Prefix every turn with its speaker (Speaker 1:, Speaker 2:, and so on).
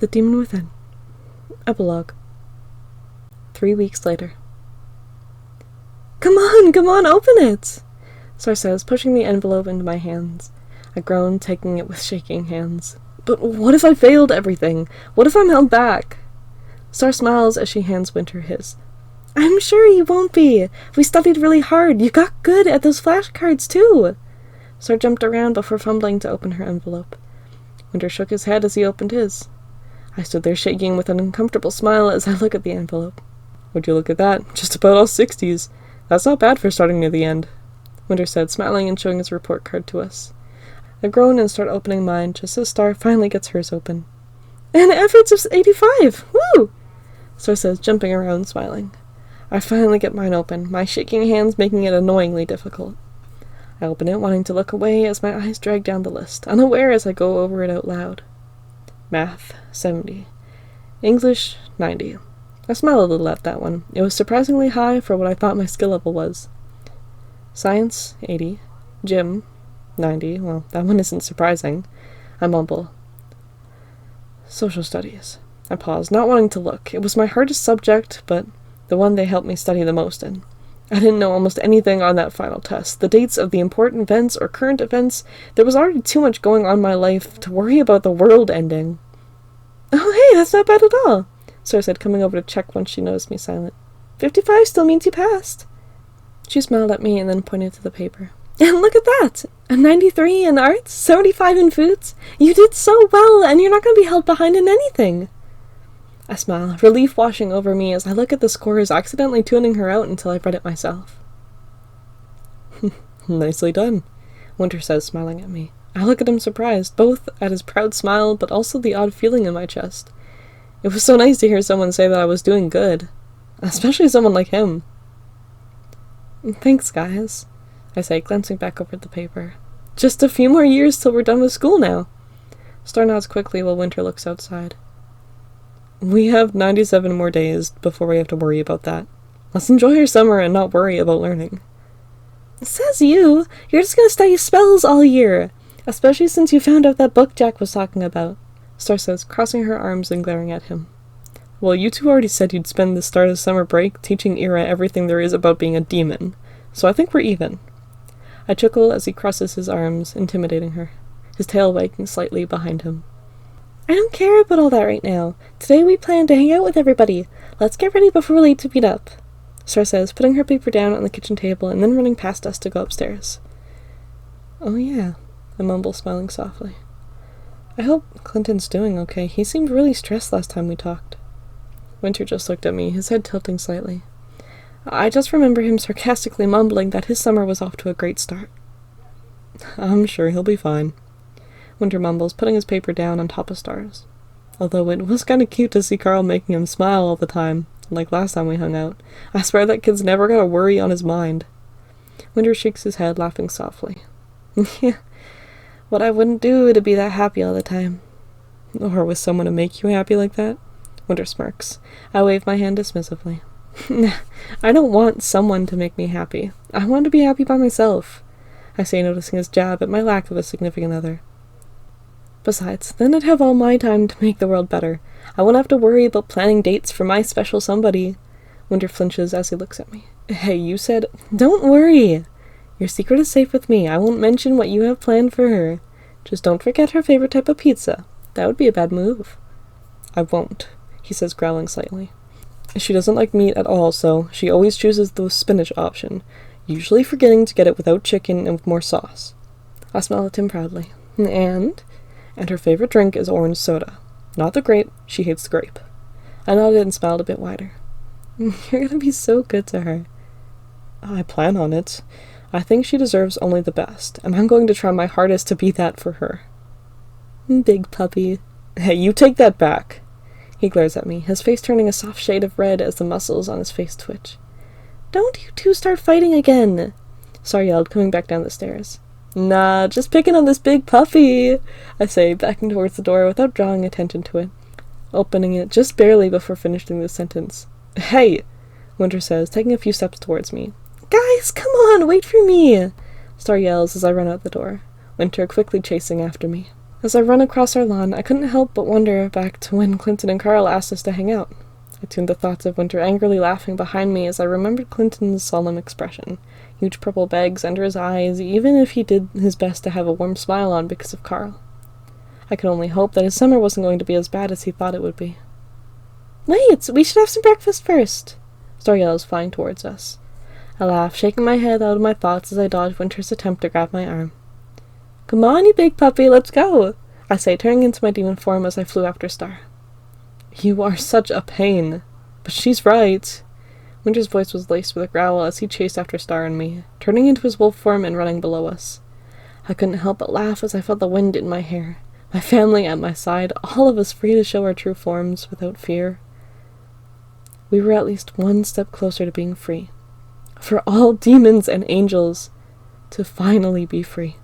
Speaker 1: The Demon Within. Epilogue. 3 weeks later. Come on, open it! Star says, pushing the envelope into my hands. I groan, taking it with shaking hands. But what if I failed everything? What if I'm held back? Star smiles as she hands Winter his. I'm sure you won't be. We studied really hard. You got good at those flashcards, too. Star jumped around before fumbling to open her envelope. Winter shook his head as he opened his. I stood there shaking with an uncomfortable smile as I look at the envelope. Would you look at that? Just about all 60s. That's not bad for starting near the end, Winter said, smiling and showing his report card to us. I groan and start opening mine just as Star finally gets hers open. An average of 85! Woo! Star says, jumping around, smiling. I finally get mine open, my shaking hands making it annoyingly difficult. I open it, wanting to look away as my eyes drag down the list, unaware as I go over it out loud. Math, 70. English, 90. I smiled a little at that one. It was surprisingly high for what I thought my skill level was. Science, 80. Gym, 90. Well, that one isn't surprising. I mumble. Social studies. I pause, not wanting to look. It was my hardest subject, but the one they helped me study the most in. I didn't know almost anything on that final test. The dates of the important events or current events, there was already too much going on in my life to worry about the world ending. Oh, hey, that's not bad at all, Star said, coming over to check once she noticed me silent. 55 still means you passed. She smiled at me and then pointed to the paper. And look at that! A 93 in arts, 75 in foods. You did so well, and you're not going to be held behind in anything. I smile, relief washing over me as I look at the scores, accidentally tuning her out until I've read it myself. Nicely done, Winter says, smiling at me. I look at him surprised, both at his proud smile, but also the odd feeling in my chest. It was so nice to hear someone say that I was doing good, especially someone like him. Thanks, guys, I say, glancing back over at the paper. Just a few more years till we're done with school now. Star nods quickly while Winter looks outside. We have 97 more days before we have to worry about that. Let's enjoy our summer and not worry about learning. Says you! You're just gonna study spells all year! Especially since you found out that book Jack was talking about, Star says, crossing her arms and glaring at him. Well, you two already said you'd spend the start of summer break teaching Ira everything there is about being a demon, so I think we're even. I chuckle as he crosses his arms, intimidating her, his tail wagging slightly behind him. I don't care about all that right now. Today we plan to hang out with everybody. Let's get ready before we're late to meet up, Star says, putting her paper down on the kitchen table and then running past us to go upstairs. Oh yeah, I mumble, smiling softly. I hope Clinton's doing okay. He seemed really stressed last time we talked. Winter just looked at me, his head tilting slightly. I just remember him sarcastically mumbling that his summer was off to a great start. I'm sure he'll be fine, Winter mumbles, putting his paper down on top of Star's. Although it was kind of cute to see Carl making him smile all the time, like last time we hung out. I swear that kid's never got a worry on his mind. Winter shakes his head, laughing softly. Yeah, what I wouldn't do to be that happy all the time. Or with someone to make you happy like that? Winter smirks. I wave my hand dismissively. I don't want someone to make me happy. I want to be happy by myself, I say, noticing his jab at my lack of a significant other. Besides, then I'd have all my time to make the world better. I won't have to worry about planning dates for my special somebody. Winter flinches as he looks at me. Hey, you said, don't worry. Your secret is safe with me. I won't mention what you have planned for her. Just don't forget her favorite type of pizza. That would be a bad move. I won't, he says, growling slightly. She doesn't like meat at all, so she always chooses the spinach option, usually forgetting to get it without chicken and with more sauce. I smile at him proudly. And her favorite drink is orange soda. Not the grape, she hates the grape. I nodded and smiled a bit wider. You're gonna be so good to her. I plan on it. I think she deserves only the best, and I'm going to try my hardest to be that for her. Big puppy. Hey, you take that back. He glares at me, his face turning a soft shade of red as the muscles on his face twitch. Don't you two start fighting again, Star yelled, coming back down the stairs. Nah, just picking on this big puppy, I say, backing towards the door without drawing attention to it, opening it just barely before finishing the sentence. Hey, Winter says, taking a few steps towards me. Guys, come on, wait for me, Star yells as I run out the door, Winter quickly chasing after me. As I run across our lawn, I couldn't help but wonder back to when Clinton and Carl asked us to hang out. I tuned the thoughts of Winter angrily laughing behind me as I remembered Clinton's solemn expression, huge purple bags under his eyes, even if he did his best to have a warm smile on because of Carl. I could only hope that his summer wasn't going to be as bad as he thought it would be. Wait, we should have some breakfast first. Star yells, flying towards us. I laugh, shaking my head out of my thoughts as I dodge Winter's attempt to grab my arm. Come on, you big puppy, let's go, I say, turning into my demon form as I flew after Star. You are such a pain. But she's right. Winter's voice was laced with a growl as he chased after Star and me, turning into his wolf form and running below us. I couldn't help but laugh as I felt the wind in my hair, my family at my side, all of us free to show our true forms without fear. We were at least one step closer to being free. For all demons and angels to finally be free.